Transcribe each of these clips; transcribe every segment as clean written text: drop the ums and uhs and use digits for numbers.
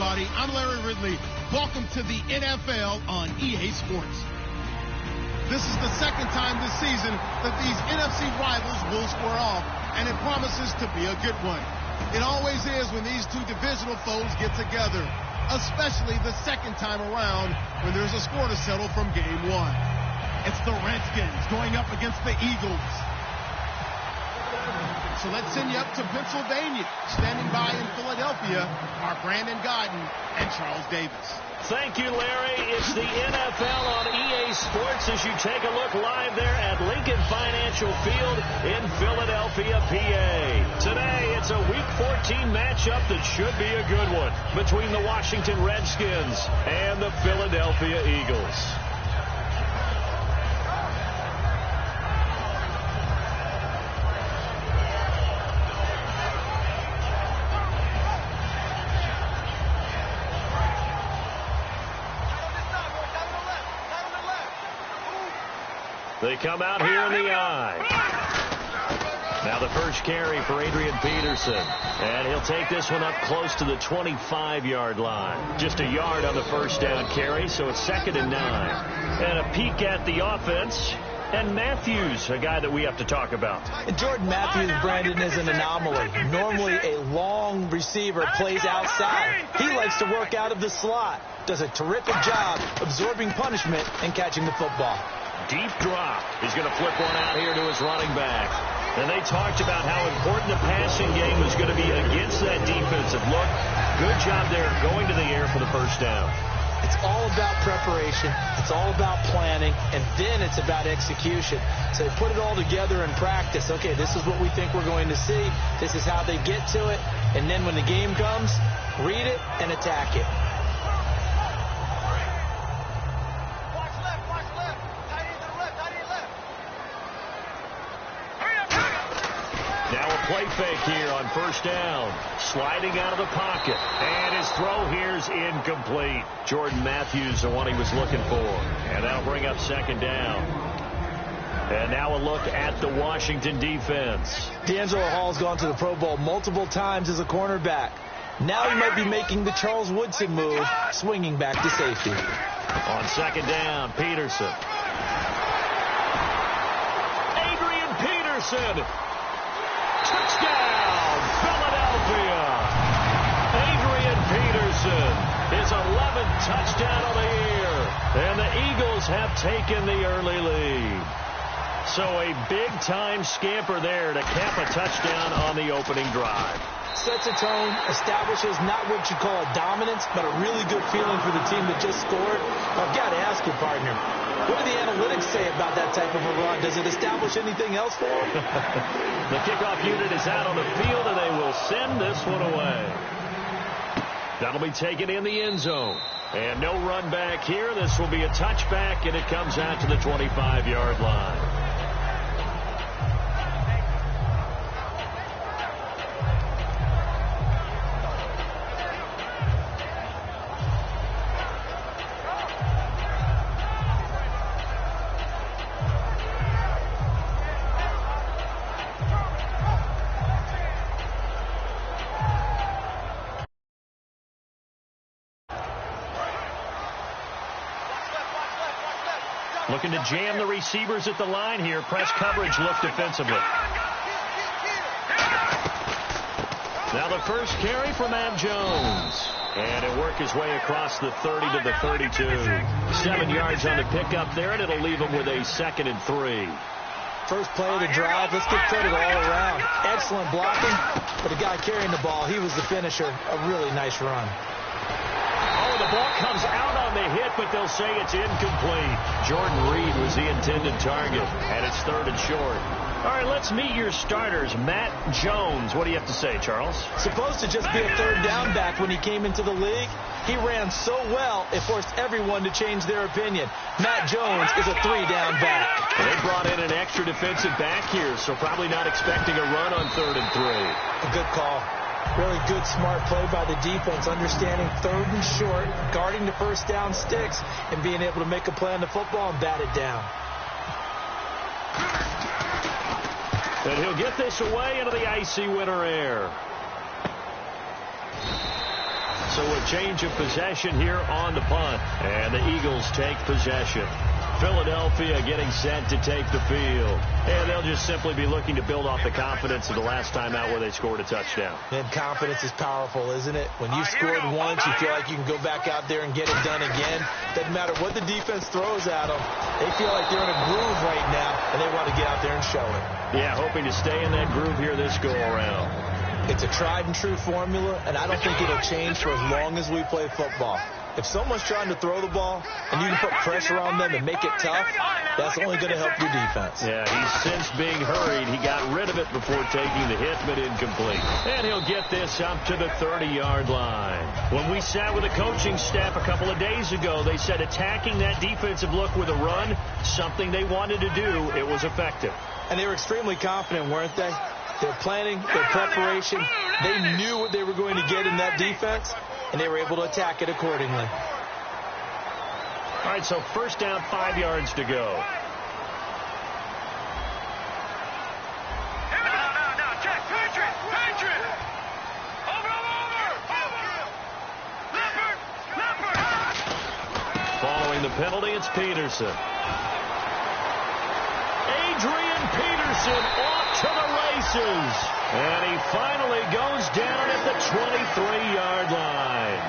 everybody. I'm Larry Ridley. Welcome to the NFL on EA Sports. This is the second time this season that these NFC rivals will square off, and it promises to be a good one. It always is when these two divisional foes get together, especially the second time around when there's a score to settle from game one. It's the Redskins going up against the Eagles. So let's send you up to Pennsylvania. Standing by in Philadelphia are Brandon Godden and Charles Davis. Thank you, Larry. It's the NFL on EA Sports as you take a look live there at Lincoln Financial Field in Philadelphia, PA. Today, it's a Week 14 matchup that should be a good one between the Washington Redskins and the Philadelphia Eagles. They come out here in the eye. Now the first carry for Adrian Peterson. And he'll take this one up close to the 25-yard line. Just a yard on the first down carry, so it's 2nd and 9. And a peek at the offense. And Matthews, a guy that we have to talk about. Jordan Matthews, Brandon, is an anomaly. Normally a long receiver plays outside. He likes to work out of the slot. Does a terrific job absorbing punishment and catching the football. Deep drop. He's going to flip one out here to his running back. And they talked about how important the passing game was going to be against that defensive look. Good job there going to the air for the first down. It's all about preparation. It's all about planning. And then it's about execution. So they put it all together in practice. Okay, this is what we think we're going to see. This is how they get to it. And then when the game comes, read it and attack it. Now a play fake here on first down. Sliding out of the pocket. And his throw here's incomplete. Jordan Matthews, the one he was looking for. And that'll bring up 2nd down. And now a look at the Washington defense. D'Angelo Hall's gone to the Pro Bowl multiple times as a cornerback. Now he might be making the Charles Woodson move, swinging back to safety. On 2nd down, Peterson. Adrian Peterson. Touchdown, Philadelphia. Adrian Peterson, his 11th touchdown of the year. And the Eagles have taken the early lead. So a big-time scamper there to cap a touchdown on the opening drive. Sets a tone, establishes not what you call a dominance, but a really good feeling for the team that just scored. I've got to ask you, partner, what do the analytics say about that type of a run? Does it establish anything else for them? The kickoff unit is out on the field, and they will send this one away. That'll be taken in the end zone. And no run back here. This will be a touchback, and it comes out to the 25-yard line. Looking to jam the receivers at the line here. Press coverage look defensively. Now the first carry for Matt Jones. And he'll work his way across the 30 to the 32. 7 yards on the pickup there, and it'll leave him with a 2nd and 3. First play of the drive. Let's give credit all around. Excellent blocking, but the guy carrying the ball, he was the finisher. A really nice run. Oh, the ball comes out on the hit, but they'll say it's incomplete. Jordan Reed was the intended target, and it's 3rd and short. All right, let's meet your starters. Matt Jones. What do you have to say, Charles? Supposed to just be a 3rd down back when he came into the league. He ran so well, it forced everyone to change their opinion. Matt Jones is a 3-down back. They brought in an extra defensive back here, so probably not expecting a run on 3rd and 3. A good call. Really good, smart play by the defense, understanding 3rd and short, guarding the first down sticks, and being able to make a play on the football and bat it down. And he'll get this away into the icy winter air. So a change of possession here on the punt, and the Eagles take possession. Philadelphia getting set to take the field. And they'll just simply be looking to build off the confidence of the last time out where they scored a touchdown. And confidence is powerful, isn't it? When you've scored once, you feel like you can go back out there and get it done again. Doesn't matter what the defense throws at them. They feel like they're in a groove right now, and they want to get out there and show it. Yeah, hoping to stay in that groove here this go-around. It's a tried-and-true formula, and I don't think it'll change for as long as we play football. If someone's trying to throw the ball and you can put pressure on them and make it tough, that's only going to help your defense. Yeah, he's since being hurried. He got rid of it before taking the hit, but incomplete. And he'll get this up to the 30-yard line. When we sat with the coaching staff a couple of days ago, they said attacking that defensive look with a run, something they wanted to do, it was effective. And they were extremely confident, weren't they? Their planning, their preparation, they knew what they were going to get in that defense, and they were able to attack it accordingly. All right, so first down, 5 yards to go. Following the penalty, it's Peterson. Adrian Peterson off to the races. And he finally goes down at the 23-yard line.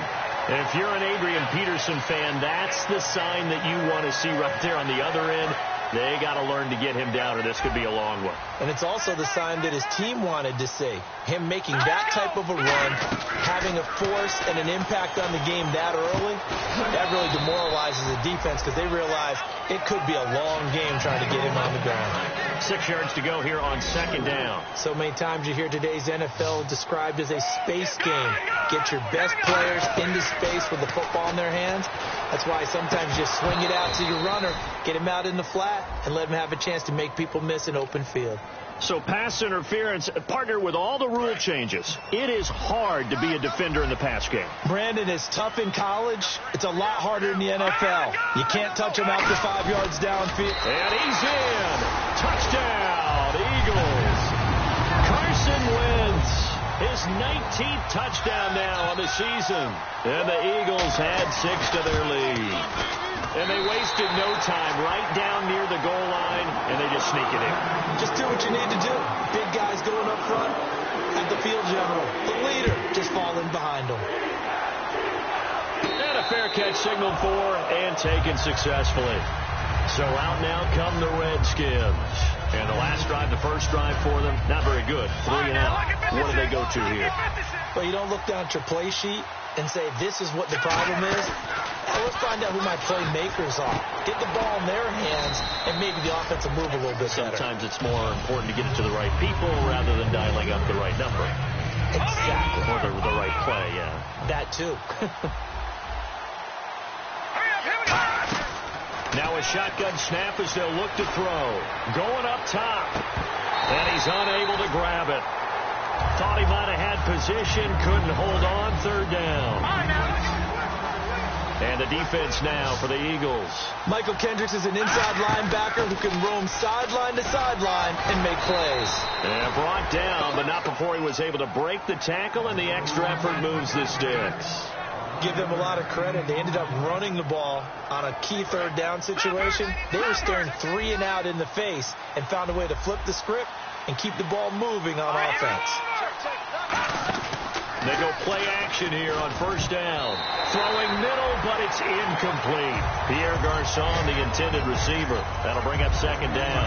If you're an Adrian Peterson fan, that's the sign that you want to see right there on the other end. They got to learn to get him down, or this could be a long one. And it's also the sign that his team wanted to see. Him making that type of a run, having a force and an impact on the game that early, that really demoralizes the defense because they realize it could be a long game trying to get him on the ground. 6 yards to go here on second down. So many times you hear today's NFL described as a space game. Get your best players into space with the football in their hands. That's why sometimes you just swing it out to your runner, get him out in the flat, and let him have a chance to make people miss an open field. So pass interference, partner with all the rule changes. It is hard to be a defender in the pass game. Brandon, is tough in college. It's a lot harder in the NFL. You can't touch him after 5 yards downfield. And he's in. Touchdown, Eagles. Carson Wentz, his 19th touchdown now on the season. And the Eagles had 6 to their lead. And they wasted no time right down near the goal line, and they just sneak it in. Just do what you need to do. Big guys going up front. Have the field general, the leader, just fall in behind them. And a fair catch signaled for and taken successfully. So out now come the Redskins. And the last drive, the first drive for them, not very good. 3 and out. What do they go to here? Well, you don't look down at your play sheet and say, this is what the problem is. Now let's find out who my playmakers are. Get the ball in their hands, and maybe the offense will move a little bit better. Sometimes it's more important to get it to the right people rather than dialing up the right number. Exactly. Or the right play, yeah. That too. Now a shotgun snap as they'll look to throw. Going up top. And he's unable to grab it. Thought he might have had position. Couldn't hold on. Third down. And the defense now for the Eagles. Michael Kendricks is an inside linebacker who can roam sideline to sideline and make plays. And brought down, but not before he was able to break the tackle, and the extra effort moves the sticks. Give them a lot of credit. They ended up running the ball on a key third down situation. They were staring 3 and out in the face and found a way to flip the script and keep the ball moving on offense. They go play action here on first down. Throwing middle, but it's incomplete. Pierre Garçon, the intended receiver. That'll bring up second down.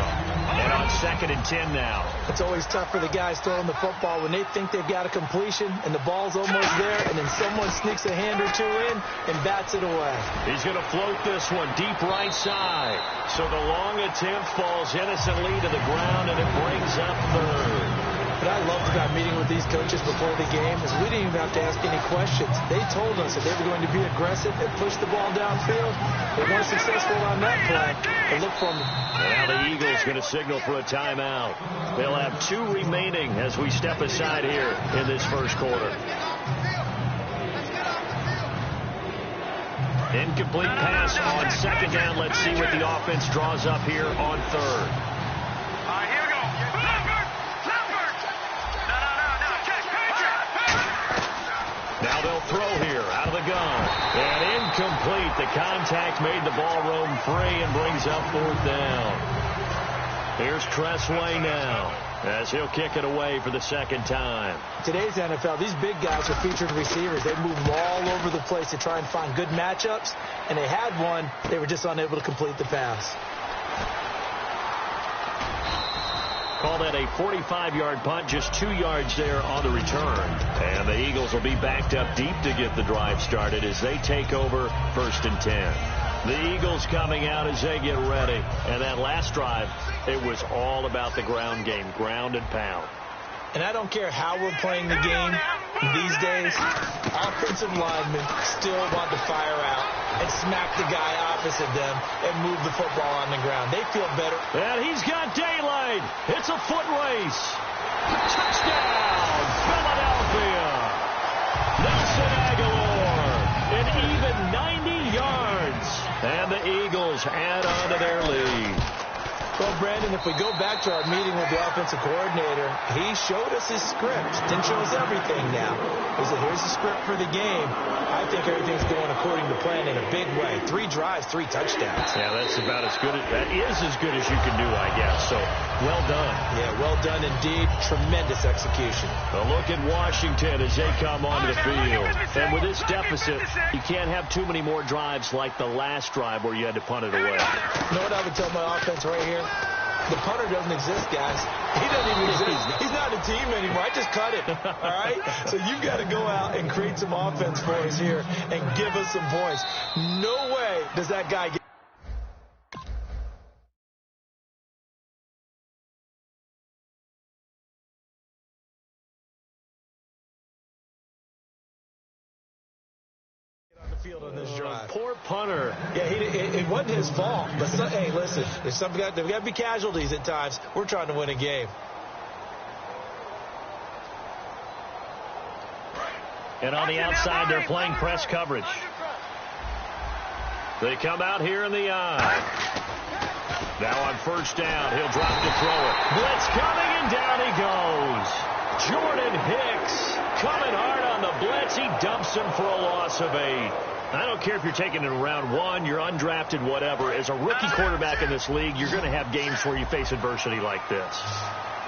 And on 2nd and 10 now. It's always tough for the guys throwing the football when they think they've got a completion and the ball's almost there, and then someone sneaks a hand or two in and bats it away. He's going to float this one deep right side. So the long attempt falls innocently to the ground, and it brings up third. What I loved about meeting with these coaches before the game is we didn't even have to ask any questions. They told us that they were going to be aggressive and push the ball downfield. They weren't successful on that play. But look for them. Now the Eagles going to signal for a timeout. They'll have 2 remaining as we step aside here in this first quarter. Incomplete pass on second down. Let's see what the offense draws up here on third. Now they'll throw here out of the gun. And incomplete. The contact made the ball roam free and brings up 4th down. Here's Tressway now as he'll kick it away for the 2nd time. Today's NFL, these big guys are featured receivers. They move all over the place to try and find good matchups, and they had one. They were just unable to complete the pass. Call that a 45-yard punt, just 2 yards there on the return. And the Eagles will be backed up deep to get the drive started as they take over 1st and 10. The Eagles coming out as they get ready. And that last drive, it was all about the ground game, ground and pound. And I don't care how we're playing the game these days, offensive linemen still want to fire out and smack the guy opposite them and move the football on the ground. They feel better. And he's got daylight. It's a foot race. Touchdown, Philadelphia. Nelson Aguilar, an even 90 yards. And the Eagles add on to their lead. Well, Brandon, if we go back to our meeting with the offensive coordinator, he showed us his script. Didn't show us everything now. He said, here's the script for the game. I think everything's going according to plan in a big way. 3 drives, 3 touchdowns. Yeah, that's about as good. That is as good as you can do, I guess. So, well done. Yeah, well done indeed. Tremendous execution. A look at Washington as they come onto the field. And with this deficit, you can't have too many more drives like the last drive where you had to punt it away. You know what I would tell my offense right here? The punter doesn't exist, guys. He doesn't even exist. He's not a team anymore. I just cut it. All right? So you've got to go out and create some offense for us here and give us some points. No way does that guy get. Field on this drive. Poor punter. Yeah, it wasn't his fault. But hey, listen, there's got to be casualties at times. We're trying to win a game. And on the outside, they're playing press coverage. They come out here in the eye. Now on 1st down, he'll drop to throw it. Blitz coming, and down he goes. Jordan Hicks coming hard on the blitz. He dumps him for a loss of 8. I don't care if you're taking it in round 1, you're undrafted, whatever. As a rookie quarterback in this league, you're going to have games where you face adversity like this.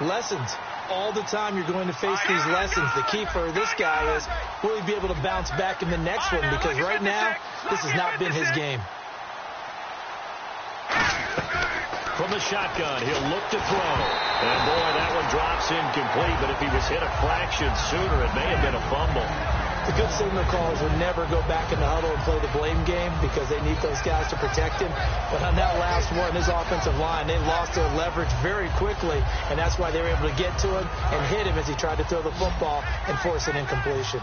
Lessons. All the time you're going to face these lessons. The key for this guy is, will he be able to bounce back in the next one? Because right now, this has not been his game. From the shotgun, he'll look to throw. And boy, that one drops incomplete. But if he was hit a fraction sooner, it may have been a fumble. The good signal callers would never go back in the huddle and play the blame game because they need those guys to protect him. But on that last one, his offensive line, they lost their leverage very quickly, and that's why they were able to get to him and hit him as he tried to throw the football and force an incompletion.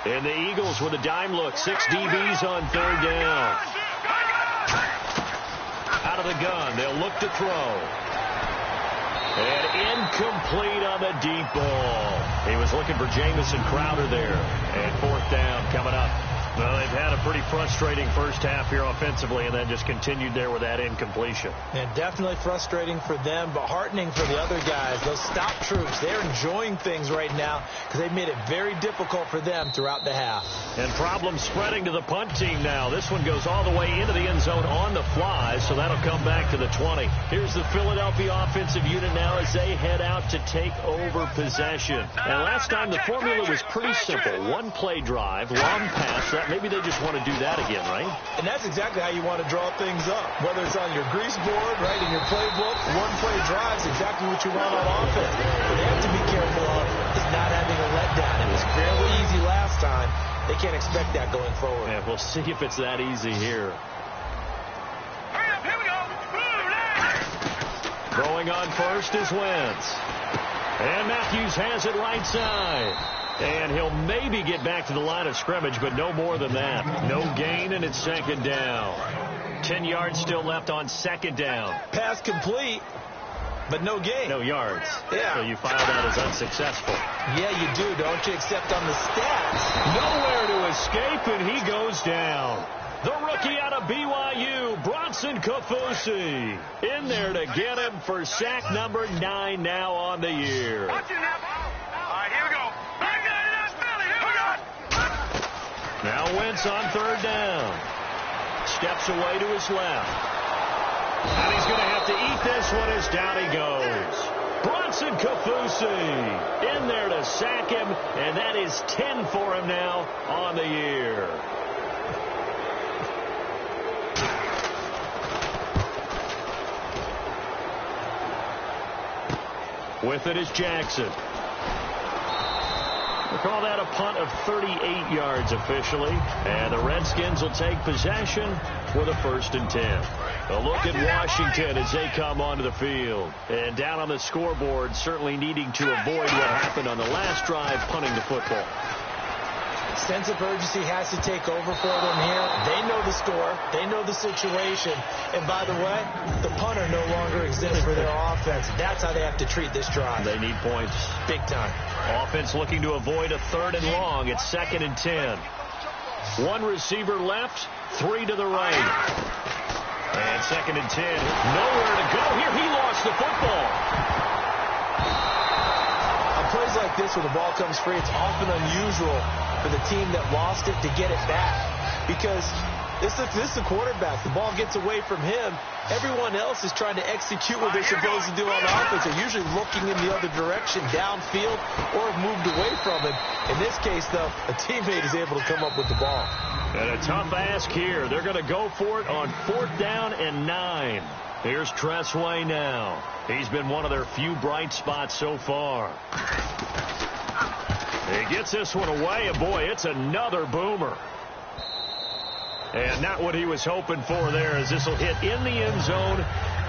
And the Eagles with a dime look. 6 DBs on 3rd down. Out of the gun, they'll look to throw. And incomplete on the deep ball. He was looking for Jamison Crowder there. And 4th down coming up. Well, they've had a pretty frustrating first half here offensively and then just continued there with that incompletion. And definitely frustrating for them, but heartening for the other guys. Those stop troops, they're enjoying things right now because they've made it very difficult for them throughout the half. And problems spreading to the punt team now. This one goes all the way into the end zone on the fly, so that'll come back to the 20. Here's the Philadelphia offensive unit now as they head out to take over possession. And last time the formula was pretty simple. 1 play drive, long pass. Maybe they just want to do that again, right? And that's exactly how you want to draw things up. Whether it's on your grease board, right, in your playbook, 1 play drive is exactly what you want on offense. What they have to be careful of is not having a letdown. It was fairly easy last time. They can't expect that going forward. Yeah, we'll see if it's that easy here. Here we go. Throwing on first is Wentz. And Matthews has it right side. And he'll maybe get back to the line of scrimmage, but no more than that. No gain, and it's 2nd down. 10 yards still left on 2nd down. Pass complete, but no gain. No yards. Yeah. So you file that as unsuccessful. Yeah, you do, don't you? Except on the stats. Nowhere to escape, and he goes down. The rookie out of BYU, Bronson Kofusi, in there to get him for sack number 9 now on the year. Watch it now. All right, here we go. Wentz on third down. Steps away to his left. And he's going to have to eat this one as down he goes. Bronson Kafusi in there to sack him, and that is 10 for him now on the year. With it is Jackson. We'll call that a punt of 38 yards officially, and the Redskins will take possession with a 1st and 10. A look at Washington as they come onto the field. And down on the scoreboard, certainly needing to avoid what happened on the last drive, punting the football. Sense of urgency has to take over for them here. They know the score. They know the situation. And by the way, the punter no longer exists for their offense. That's how they have to treat this drive. They need points. Big time. Offense looking to avoid a 3rd and long. It's 2nd and 10. One receiver left, 3 to the right. And 2nd and 10. Nowhere to go here. He lost the football. On plays like this where the ball comes free, it's often unusual for the team that lost it to get it back. Because this is the quarterback. The ball gets away from him. Everyone else is trying to execute what they're supposed to do on offense. They're usually looking in the other direction, downfield, or have moved away from him. In this case, though, a teammate is able to come up with the ball. And a tough ask here. They're going to go for it on 4th down and 9. Here's Tressway now. He's been one of their few bright spots so far. He gets this one away, and boy, it's another boomer. And not what he was hoping for there, as this will hit in the end zone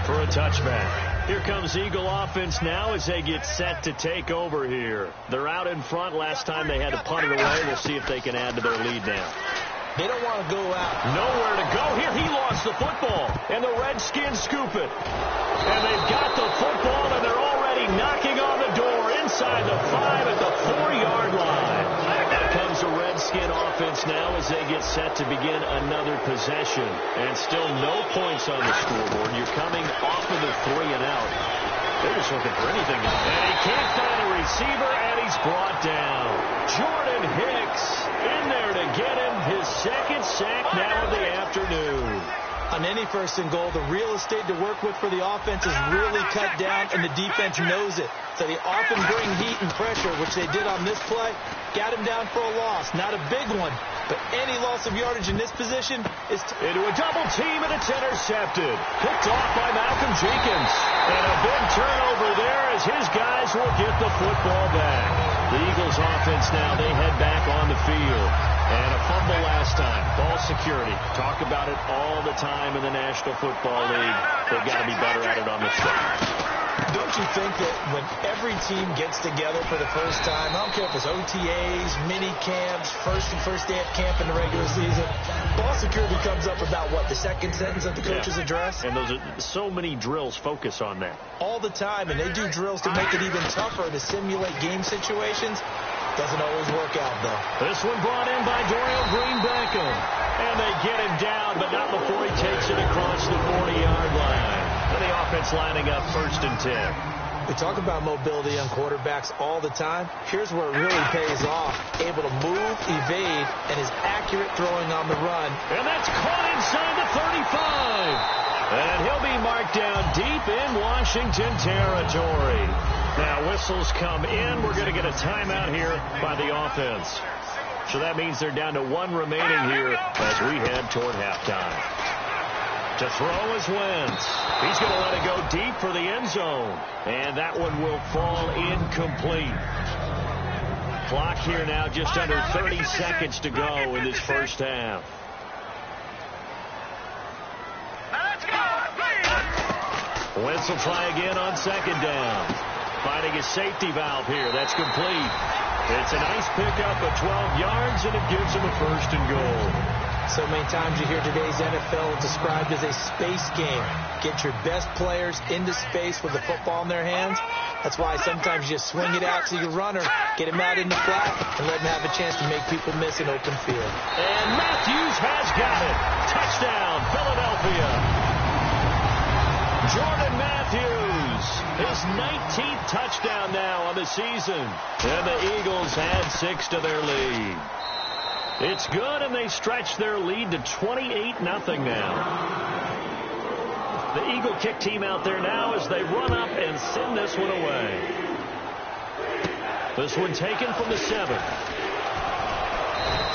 for a touchback. Here comes Eagle offense now as they get set to take over here. They're out in front. Last time they had to punt it away. We'll see if they can add to their lead now. They don't want to go out. Nowhere to go here. He lost the football, and the Redskins scoop it. And they've got the football, and they're already knocking on the door inside the 5 at the 4-yard line. Here comes the Redskin offense now as they get set to begin another possession. And still no points on the scoreboard. You're coming off of the 3 and out. They're just looking for anything. And he can't find a receiver, and he's brought down. Jordan Hicks in there to get him his 2nd sack now of the afternoon. On any 1st and goal, the real estate to work with for the offense is really cut down, and the defense knows it. So they often bring heat and pressure, which they did on this play. Got him down for a loss. Not a big one, but any loss of yardage in this position is... Into a double team, and it's intercepted. Picked off by Malcolm Jenkins. And a big turnover there as his guys will get the football back. The Eagles offense now, they head back on the field. And a fumble last time. Ball security. Talk about it all the time in the National Football League. They've got to be better at it on this stuff. Don't you think that when every team gets together for the first time, I don't care if it's OTAs, mini camps, first day of camp in the regular season, ball security comes up about what, the 2nd sentence of the coach's address? And those are so many drills focus on that. All the time, and they do drills to make it even tougher to simulate game situations. Doesn't always work out, though. This one brought in by Dorial Green-Beckham. And they get him down, but not before he takes it across the 40-yard line. And the offense lining up 1st and 10. We talk about mobility on quarterbacks all the time. Here's where it really pays off. Able to move, evade, and is accurate throwing on the run. And that's caught inside the 35. And he'll be marked down deep in Washington territory. Now whistles come in. We're going to get a timeout here by the offense. So that means they're down to 1 remaining here as we head toward halftime. To throw is Wentz. He's going to let it go deep for the end zone. And that one will fall incomplete. Clock here now just under 30 seconds to go in this first half. Wentz will try again on 2nd down. Finding a safety valve here. That's complete. It's a nice pickup of 12 yards, and it gives him a 1st and goal. So many times you hear today's NFL described as a space game. Get your best players into space with the football in their hands. That's why sometimes you just swing it out to your runner, get him out in the flat, and let him have a chance to make people miss an open field. And Matthews has got it. Touchdown, Philadelphia. Jordan Matthews, his 19th touchdown now on the season. And the Eagles add 6 to their lead. It's good, and they stretch their lead to 28-0 now. The Eagle kick team out there now as they run up and send this one away. This one taken from the 7.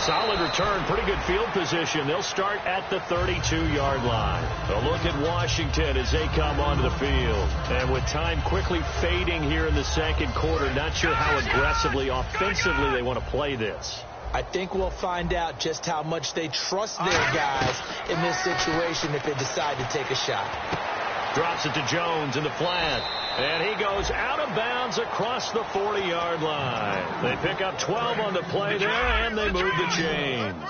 Solid return, pretty good field position. They'll start at the 32-yard line. A look at Washington as they come onto the field. And with time quickly fading here in the second quarter, not sure how aggressively, offensively they want to play this. I think we'll find out just how much they trust their guys in this situation if they decide to take a shot. Drops it to Jones in the flat. And he goes out of bounds across the 40-yard line. They pick up 12 on the play there, and they move the chains.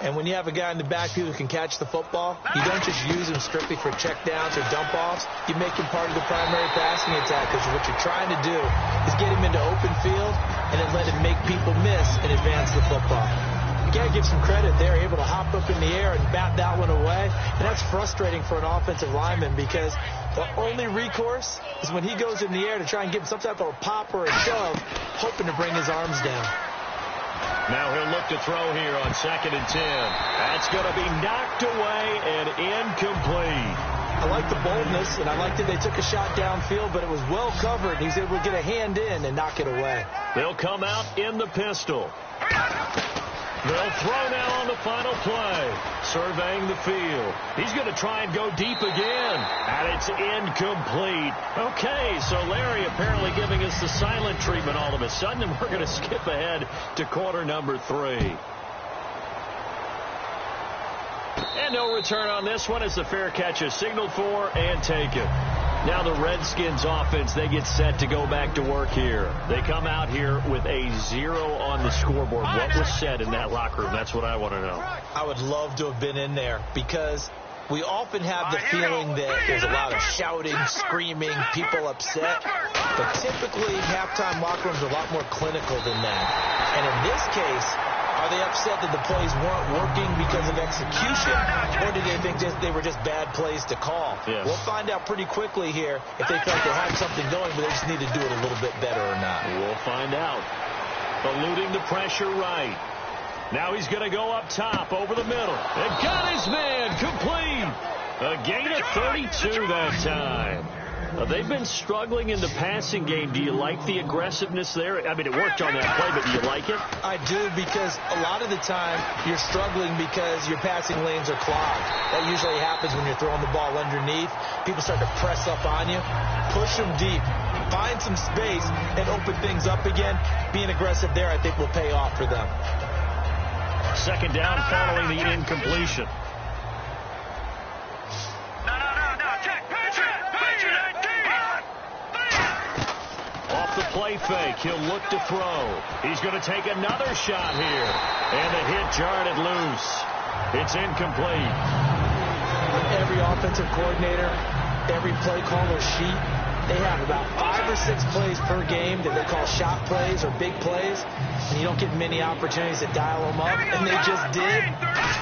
And when you have a guy in the backfield who can catch the football, you don't just use him strictly for checkdowns or dump-offs. You make him part of the primary passing attack, because what you're trying to do is get him into open field and then let him make people miss and advance the football. You got to give some credit. They're able to hop up in the air and bat that one away. And that's frustrating for an offensive lineman, because the only recourse is when he goes in the air to try and give him some type of a pop or a shove, hoping to bring his arms down. Now he'll look to throw here on 2nd and 10. That's going to be knocked away and incomplete. I like the boldness, and I like that they took a shot downfield, but it was well covered. He's able to get a hand in and knock it away. They'll come out in the pistol. They'll throw now on the final play. Surveying the field. He's going to try and go deep again. And it's incomplete. Okay, so Larry apparently giving us the silent treatment all of a sudden, and we're going to skip ahead to quarter number 3. And no return on this one as the fair catch is signaled for and taken. Now the Redskins offense, they get set to go back to work here. They come out here with a 0 on the scoreboard. What was said in that locker room? That's what I want to know. I would love to have been in there, because we often have the feeling that there's a lot of shouting, screaming, people upset. But typically, halftime locker rooms are a lot more clinical than that. And in this case, are they upset that the plays weren't working because of execution, or do they think they were just bad plays to call? Yes. We'll find out pretty quickly here if they felt they had something going, but they just need to do it a little bit better or not. We'll find out. Eluding the pressure right. Now he's going to go up top over the middle. And got his man complete. A gain of 32 that time. They've been struggling in the passing game. Do you like the aggressiveness there? I mean, it worked on that play, but do you like it? I do, because a lot of the time you're struggling because your passing lanes are clogged. That usually happens when you're throwing the ball underneath. People start to press up on you. Push them deep. Find some space and open things up again. Being aggressive there, I think, will pay off for them. 2nd down following the incompletion. Off the play fake, he'll look to throw. He's going to take another shot here. And the hit jarred it loose. It's incomplete. Every offensive coordinator, every play caller sheet, they have about 5 or 6 plays per game that they call shot plays or big plays. And you don't get many opportunities to dial them up. And they just did.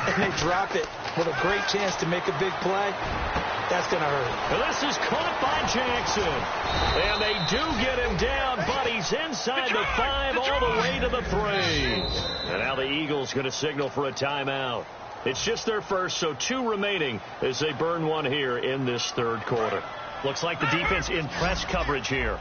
And they drop it with a great chance to make a big play. That's going to hurt. Well, this is caught by Jackson. And they do get him down, but he's inside the 5 all the way to the 3. And now the Eagles going to signal for a timeout. It's just their first, so 2 remaining as they burn one here in this 3rd quarter. Looks like the defense in press coverage here.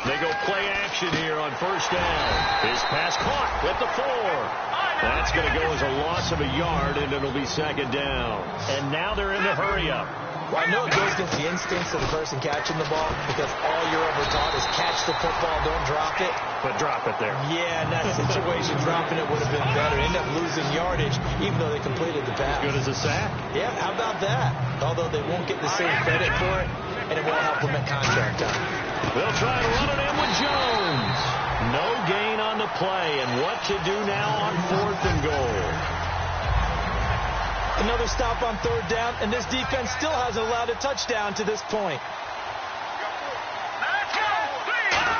They go play action here on 1st down. His pass caught at the 4. That's going to go as a loss of a yard, and it'll be 2nd down. And now they're in the hurry-up. Well, I know it goes against the instincts of the person catching the ball, because all you're ever taught is catch the football, don't drop it. But drop it there. Yeah, in that situation, dropping it would have been better. End up losing yardage, even though they completed the pass. Good as a sack? Yeah, how about that? Although they won't get the same credit for it, and it won't help them at contract time. They'll try to run it in with Jones. No gain on the play, and what to do now on 4th and goal. Another stop on 3rd down, and this defense still hasn't allowed a touchdown to this point.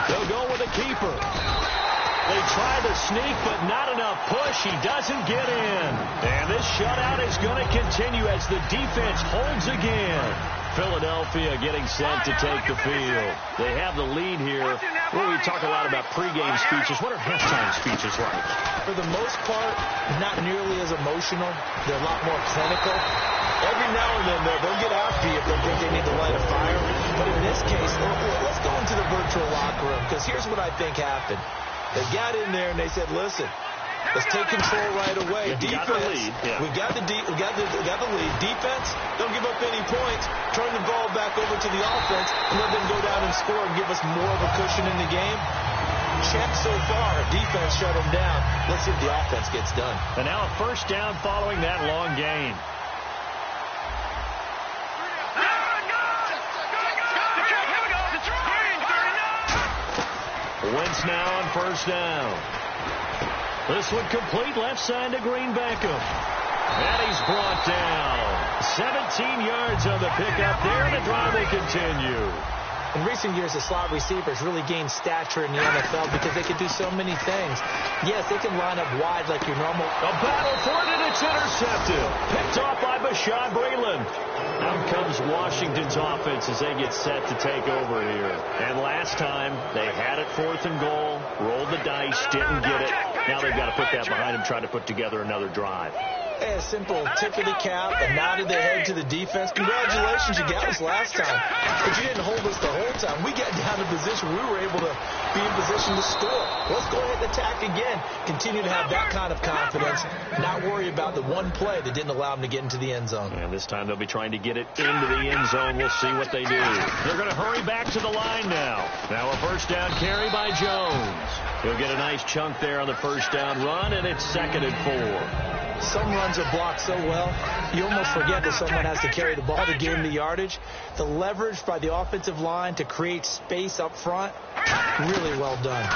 They'll go with a keeper. They try the sneak, but not enough push. He doesn't get in. And this shutout is going to continue as the defense holds again. Philadelphia getting set to take the field. They have the lead here. Well, we talk a lot about pregame speeches. What are halftime speeches like? For the most part, not nearly as emotional. They're a lot more clinical. Every now and then, they'll get after you if they think they need to light a fire. But in this case, let's go into the virtual locker room, because here's what I think happened. They got in there and they said, listen, let's take control right away. Defense, got the lead. Yeah. We got the lead. Defense, don't give up any points. Turn the ball back over to the offense and let them go down and score and give us more of a cushion in the game. Check so far. Defense shut them down. Let's see if the offense gets done. And now a first down following that long gain. Wentz now on first down. This one complete left side to Green Beckham. And he's brought down. 17 yards on the pickup there, and the drive will continue. In recent years, the slot receivers really gained stature in the NFL because they can do so many things. Yes, they can line up wide like your normal. A battle for it, and it's intercepted. Picked off by Bashaud Breeland. Out comes Washington's offense as they get set to take over here. And last time, they had it 4th and goal, rolled the dice, didn't get it. Now they've got to put that behind them, try to put together another drive. A simple tip of the cap, a nod of the head to the defense. Congratulations, you got us last time. But you didn't hold us the whole time. We got down in position. We were able to be in position to score. Let's go ahead and attack again. Continue to have that kind of confidence. Not worry about the one play that didn't allow them to get into the end zone. And this time they'll be trying to get it into the end zone. We'll see what they do. They're going to hurry back to the line now. Now a first down carry by Jones. He'll get a nice chunk there on the first down run, and it's 2nd and 4. Some runs are blocked so well, you almost forget that someone has to carry the ball to gain the yardage. The leverage by the offensive line to create space up front, really well done.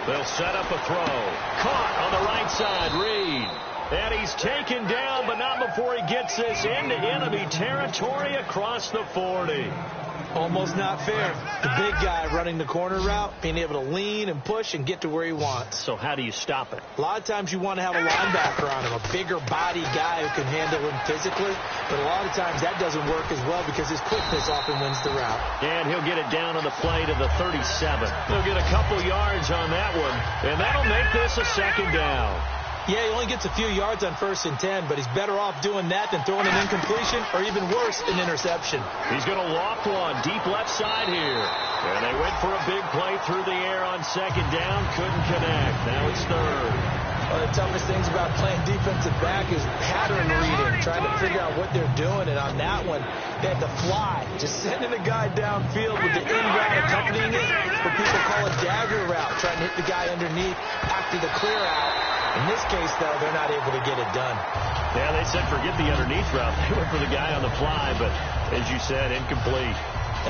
They'll set up a throw. Caught on the right side, Reed. And he's taken down, but not before he gets this into enemy territory across the 40. Almost not fair. The big guy running the corner route, being able to lean and push and get to where he wants. So how do you stop it? A lot of times you want to have a linebacker on him, a bigger body guy who can handle him physically. But a lot of times that doesn't work as well because his quickness often wins the route. And he'll get it down on the play to the 37. He'll get a couple yards on that one, and that'll make this a 2nd down. Yeah, he only gets a few yards on 1st and 10, but he's better off doing that than throwing an incompletion or even worse, an interception. He's going to loft one deep left side here. And they went for a big play through the air on 2nd down. Couldn't connect. Now it's 3rd. One of the toughest things about playing defensive back is pattern reading, trying to figure out what they're doing. And on that one, they had to fly, just sending a guy downfield with the in route accompanying it. What people call a dagger route, trying to hit the guy underneath after the clear out. In this case, though, they're not able to get it done. Yeah, they said forget the underneath route. They went for the guy on the fly, but as you said, incomplete.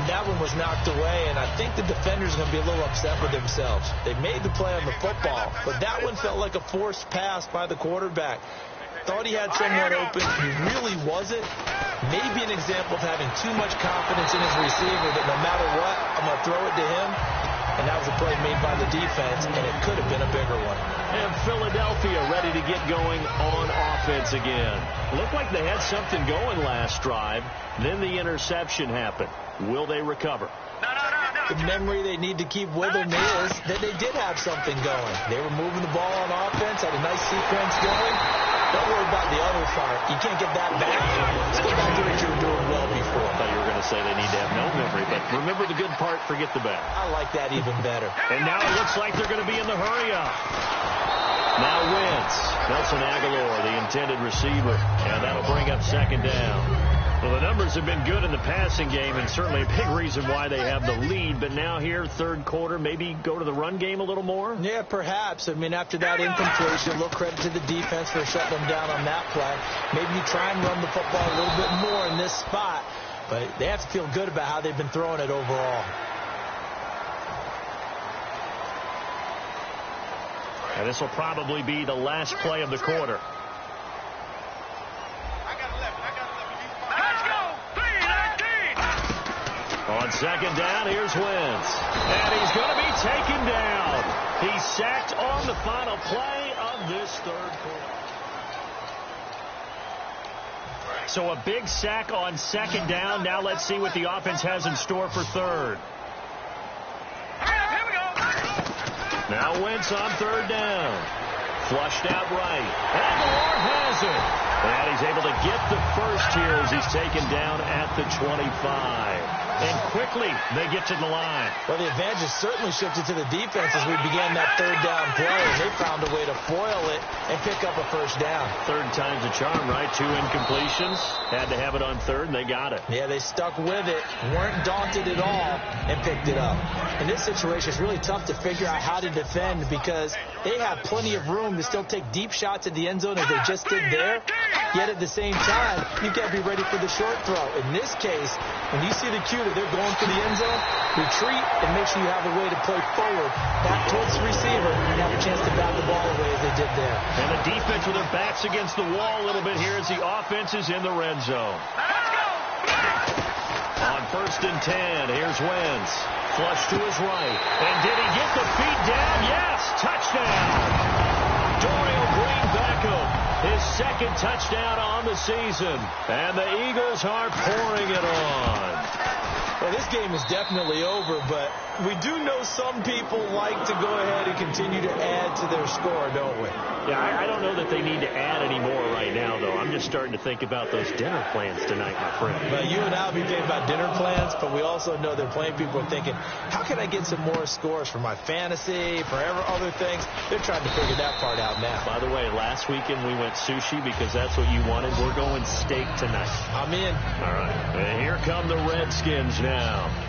And that one was knocked away, and I think the defender's going to be a little upset with themselves. They made the play on the football, but that one felt like a forced pass by the quarterback. Thought he had someone open. He really wasn't. Maybe an example of having too much confidence in his receiver that no matter what, I'm going to throw it to him. And that was a play made by the defense, and it could have been a bigger one. And Philadelphia ready to get going on offense again. Looked like they had something going last drive. Then the interception happened. Will they recover? The memory they need to keep with them is that they did have something going. They were moving the ball on offense, had a nice sequence going. Don't worry about the other part. You can't get that back. Let's go back to what you were doing well before. I thought you were going to say they need to have no memory, but remember the good part, forget the bad. I like that even better. And now it looks like they're going to be in the hurry-up. Now Wentz. Nelson Aguilar, the intended receiver, and that'll bring up 2nd down. Well, the numbers have been good in the passing game, and certainly a big reason why they have the lead. But now here, 3rd quarter, maybe go to the run game a little more? Yeah, perhaps. I mean, after that incompletion, a little credit to the defense for shutting them down on that play. Maybe you try and run the football a little bit more in this spot. But they have to feel good about how they've been throwing it overall. And this will probably be the last play of the quarter. On 2nd down, here's Wentz. And he's going to be taken down. He's sacked on the final play of this 3rd quarter. So a big sack on second down. Now let's see what the offense has in store for third. Now Wentz on third down. Flushed out right. And Moore has it. And he's able to get the first here as he's taken down at the 25. And quickly, they get to the line. Well, the advantage has certainly shifted to the defense as we began that third down play. And they found a way to foil it and pick up a first down. Third time's a charm, right? 2 incompletions. Had to have it on third, and they got it. Yeah, they stuck with it, weren't daunted at all, and picked it up. In this situation, it's really tough to figure out how to defend because they have plenty of room to still take deep shots at the end zone as they just did there. Yet at the same time, you've got to be ready for the short throw. In this case, when you see the cue that they're going for the end zone, retreat and make sure you have a way to play forward, back towards the receiver, and have a chance to bat the ball away as they did there. And the defense with their backs against the wall a little bit here as the offense is in the red zone. On 1st and 10, here's Wentz. Flush to his right. And did he get the feet down? Yes! Touchdown! Dorial Green-Beckham, his second touchdown on the season. And the Eagles are pouring it on. Well, this game is definitely over, but we do know some people like to go ahead and continue to add to their score, don't we? Yeah, I don't know that they need to add any more right now, though. I'm just starting to think about those dinner plans tonight, my friend. Well, you and I will be thinking about dinner plans, but we also know that plenty of people are thinking, how can I get some more scores for my fantasy, for other things? They're trying to figure that part out now. By the way, last weekend we went sushi because that's what you wanted. We're going steak tonight. I'm in. All right. And here come the Redskins now.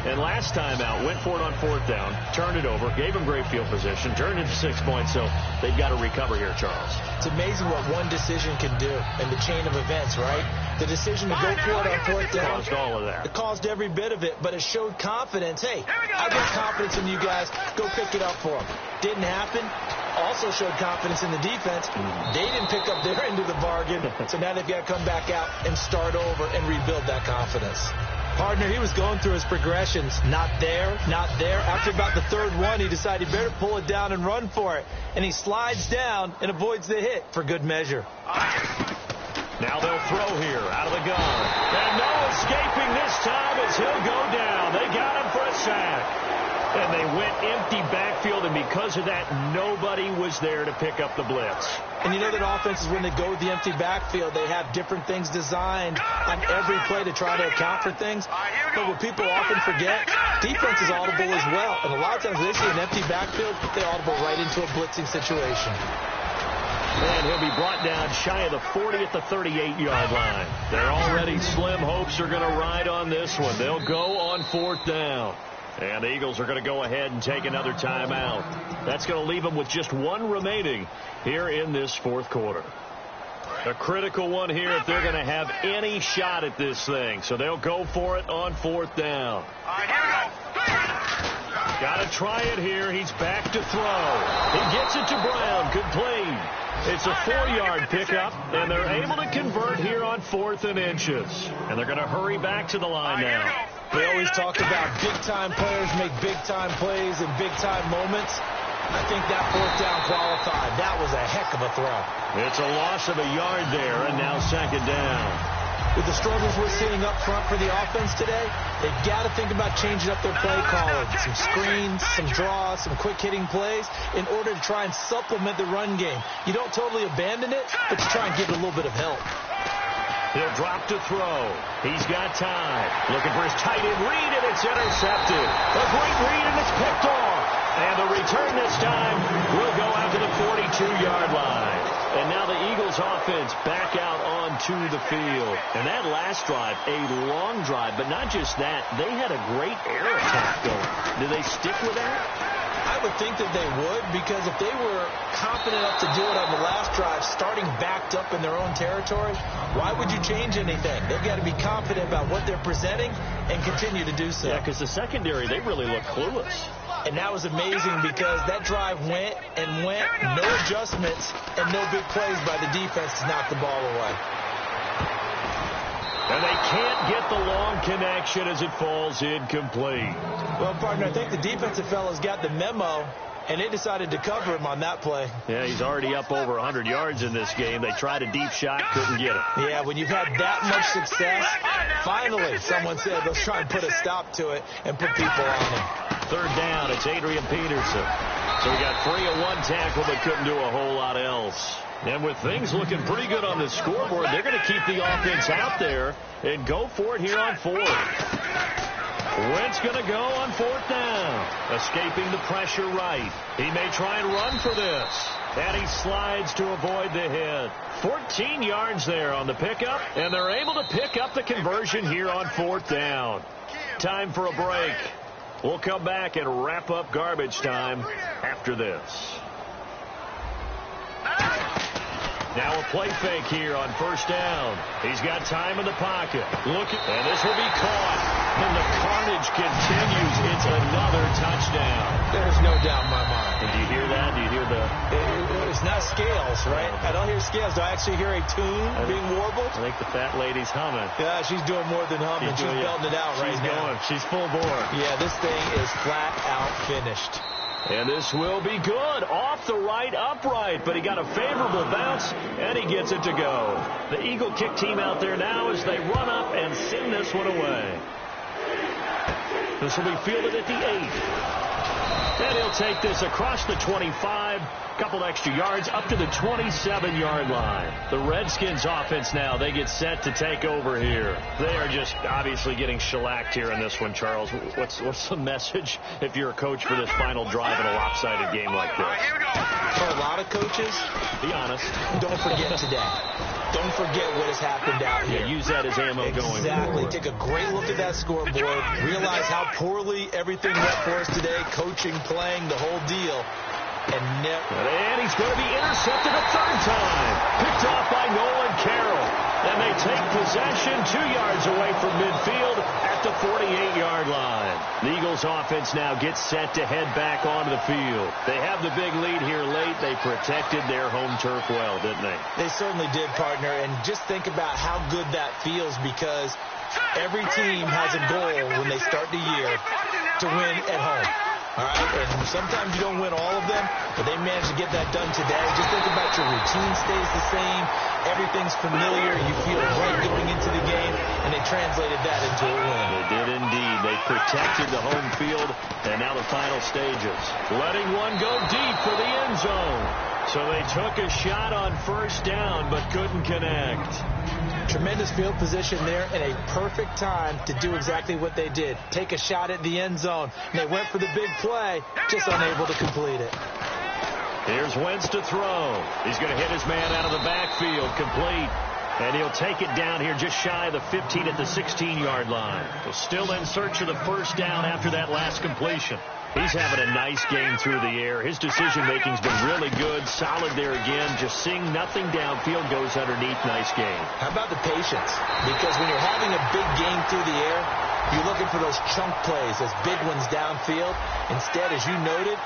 And last time out, went for it on 4th down, turned it over, gave them great field position, turned it to 6 points, so they've got to recover here, Charles. It's amazing what one decision can do in the chain of events, right? The decision to go for it on 4th down. Caused all of that. It caused every bit of it, but it showed confidence. Hey, I got confidence in you guys. Go pick it up for them. Didn't happen. Also showed confidence in the defense. They didn't pick up their end of the bargain, so now they've got to come back out and start over and rebuild that confidence. Partner, he was going through his progressions. Not there, not there. After about the third one, he decided he better pull it down and run for it. And he slides down and avoids the hit for good measure. Now they'll throw here out of the gun. And no escaping this time as he'll go down. They got him for a sack. And they went empty backfield, and because of that, nobody was there to pick up the blitz. And you know that offenses, when they go with the empty backfield, they have different things designed on every play to try to account for things. But what people often forget, defense is audible as well. And a lot of times when they see an empty backfield, they audible right into a blitzing situation. And he'll be brought down shy of the 40 at the 38-yard line. They're already slim hopes are going to ride on this one. They'll go on 4th down. And the Eagles are going to go ahead and take another timeout. That's going to leave them with just one remaining here in this 4th quarter. A critical one here if they're going to have any shot at this thing. So they'll go for it on 4th down. Got to try it here. He's back to throw. He gets it to Brown. Complete. It's a 4-yard pickup, and they're able to convert here on 4th and inches. And they're going to hurry back to the line now. We always talk about big-time players make big-time plays in big-time moments. I think that 4th down qualified. That was a heck of a throw. It's a loss of a yard there, and now 2nd down. With the struggles we're seeing up front for the offense today, they've got to think about changing up their play calling. Some screens, some draws, some quick-hitting plays in order to try and supplement the run game. You don't totally abandon it, but you try and give it a little bit of help. He'll drop to throw. He's got time. Looking for his tight end read, and it's intercepted. A great read, and it's picked off. And the return this time will go out to the 42-yard line. And now the Eagles offense back out onto the field. And that last drive, a long drive, but not just that. They had a great air attack going. Do they stick with that? I would think that they would, because if they were confident enough to do it on the last drive, starting backed up in their own territory, why would you change anything? They've got to be confident about what they're presenting and continue to do so. Yeah, because the secondary, they really look clueless. And that was amazing because that drive went and went, no adjustments, and no big plays by the defense to knock the ball away. And they can't get the long connection as it falls incomplete. Well, partner, I think the defensive fellas got the memo And they decided to cover him on that play. Yeah, he's already up over 100 yards in this game. They tried a deep shot, couldn't get it. Yeah, when you've had that much success, finally someone said, let's try and put a stop to it and put people on him. Third down, it's Adrian Peterson. So we got 3 on one tackle, but couldn't do a whole lot else. And with things looking pretty good on the scoreboard, they're going to keep the offense out there and go for it here on 4th. Wentz going to go on 4th down. Escaping the pressure right. He may try and run for this. And he slides to avoid the hit. 14 yards there on the pickup. And they're able to pick up the conversion here on 4th down. Time for a break. We'll come back and wrap up garbage time after this. Now a play fake here on 1st down. He's got time in the pocket. And this will be caught. And the carnage continues. It's another touchdown. There's no doubt in my mind. And do you hear that? Do you hear the... It's not scales, right? I don't hear scales. Do I actually hear a tune being warbled? I think the fat lady's humming. Yeah, she's doing more than humming. She's belting it out right now. She's going. She's full bore. Yeah, this thing is flat out finished. And this will be good. Off the right upright, but he got a favorable bounce, and he gets it to go. The Eagle kick team out there now as they run up and send this one away. This will be fielded at the 8. And he'll take this across the 25, couple extra yards, up to the 27-yard line. The Redskins offense now, they get set to take over here. They are just obviously getting shellacked here in this one, Charles. What's the message if you're a coach for this final drive in a lopsided game like this? For a lot of coaches, be honest, don't forget today. Don't forget what has happened out here. Yeah, use that as ammo going forward. Exactly. Take a great look at that scoreboard. Realize how poorly everything went for us today. Coaching, playing, the whole deal. And he's going to be intercepted a third time. Picked off by Nolan Carroll. And they take possession 2 yards away from midfield at the 48-yard line. The Eagles offense now gets set to head back onto the field. They have the big lead here late. They protected their home turf well, didn't they? They certainly did, partner. And just think about how good that feels, because every team has a goal when they start the year to win at home. All right, and sometimes you don't win all of them, but they managed to get that done today. Just think about your routine stays the same. Everything's familiar. You feel right going into the game, and they translated that into a win. They did indeed. They protected the home field, and now the final stages. Letting one go deep for the end zone. So they took a shot on 1st down, but couldn't connect. Tremendous field position there and a perfect time to do exactly what they did. Take a shot at the end zone. And they went for the big play, just unable to complete it. Here's Wentz to throw. He's going to hit his man out of the backfield, complete. And he'll take it down here just shy of the 15 at the 16-yard line. So still in search of the 1st down after that last completion. He's having a nice game through the air. His decision-making's been really good. Solid there again. Just seeing nothing downfield, goes underneath. Nice game. How about the patience? Because when you're having a big game through the air, you're looking for those chunk plays, those big ones downfield. Instead, as you noted,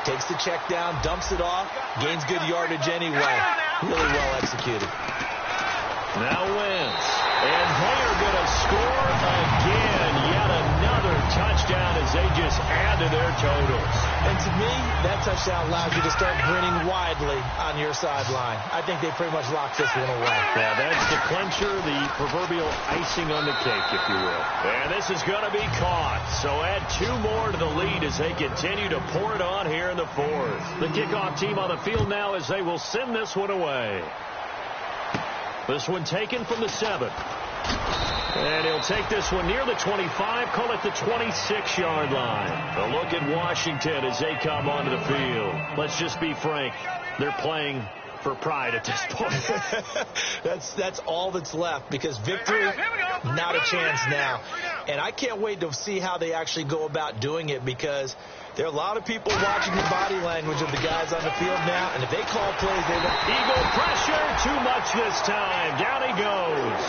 takes the check down, dumps it off, gains good yardage anyway. Really well executed. Now Wentz. And they are going to score again. Yet another touchdown as they just add to their totals. And to me, that touchdown allows you to start grinning widely on your sideline. I think they pretty much locked this one away. Yeah, that's the clincher, the proverbial icing on the cake, if you will. And this is going to be caught. So add 2 more to the lead as they continue to pour it on here in the 4th. The kickoff team on the field now as they will send this one away. This one taken from the 7. And he'll take this one near the 25, call it the 26-yard line. A look at Washington as they come onto the field. Let's just be frank. They're playing for pride at this point. That's all that's left, because victory, not a chance now. And I can't wait to see how they actually go about doing it, because there are a lot of people watching the body language of the guys on the field now, and if they call plays, they won't. Eagle pressure, too much this time. Down he goes.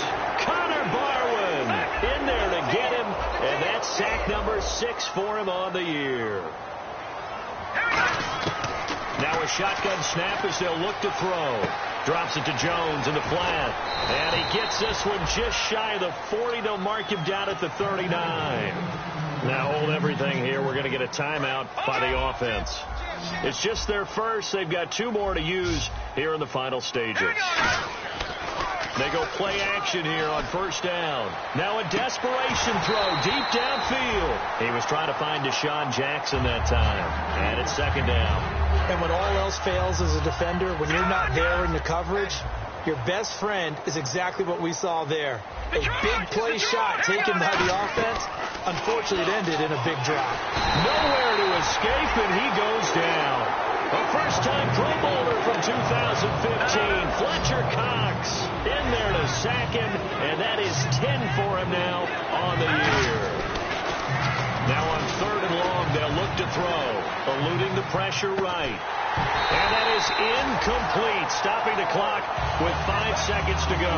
Connor Barwin in there to get him, and that's sack number 6 for him on the year. Now a shotgun snap as they'll look to throw. Drops it to Jones in the flat. And he gets this one just shy of the 40. They'll mark him down at the 39. Now hold everything here. We're going to get a timeout by the offense. It's just their first. They've got 2 more to use here in the final stages. They go play action here on first down. Now a desperation throw deep downfield. He was trying to find Deshaun Jackson that time. And it's second down. And when all else fails as a defender, when you're not there in the coverage, your best friend is exactly what we saw there. A big play shot taken by the offense. Unfortunately, it ended in a big drop. Nowhere to escape, and he goes down. A first-time Pro Bowler from 2015, Fletcher Cox, in there to sack him, and that is 10 for him now on the year. Now on 3rd and long, they'll look to throw, eluding the pressure right. And that is incomplete, stopping the clock with 5 seconds to go.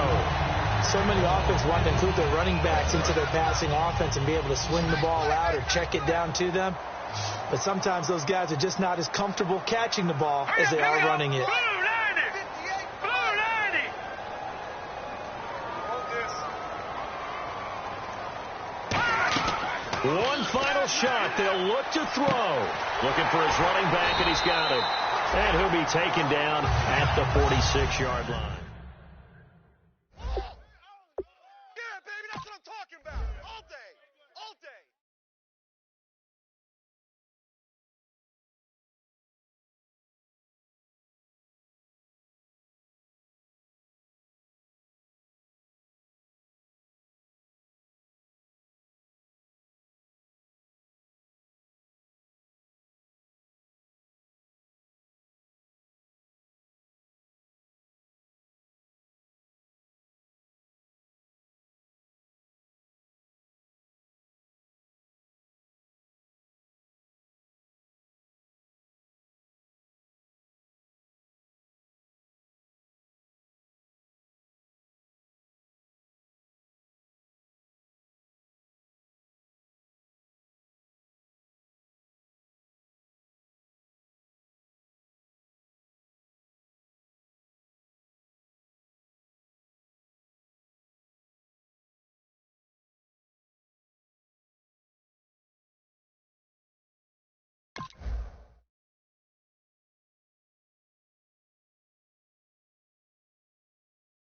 So many offenses want to include their running backs into their passing offense and be able to swing the ball out or check it down to them. But sometimes those guys are just not as comfortable catching the ball as they are running it. One final shot. They'll look to throw. Looking for his running back, and he's got it. And he'll be taken down at the 46-yard line.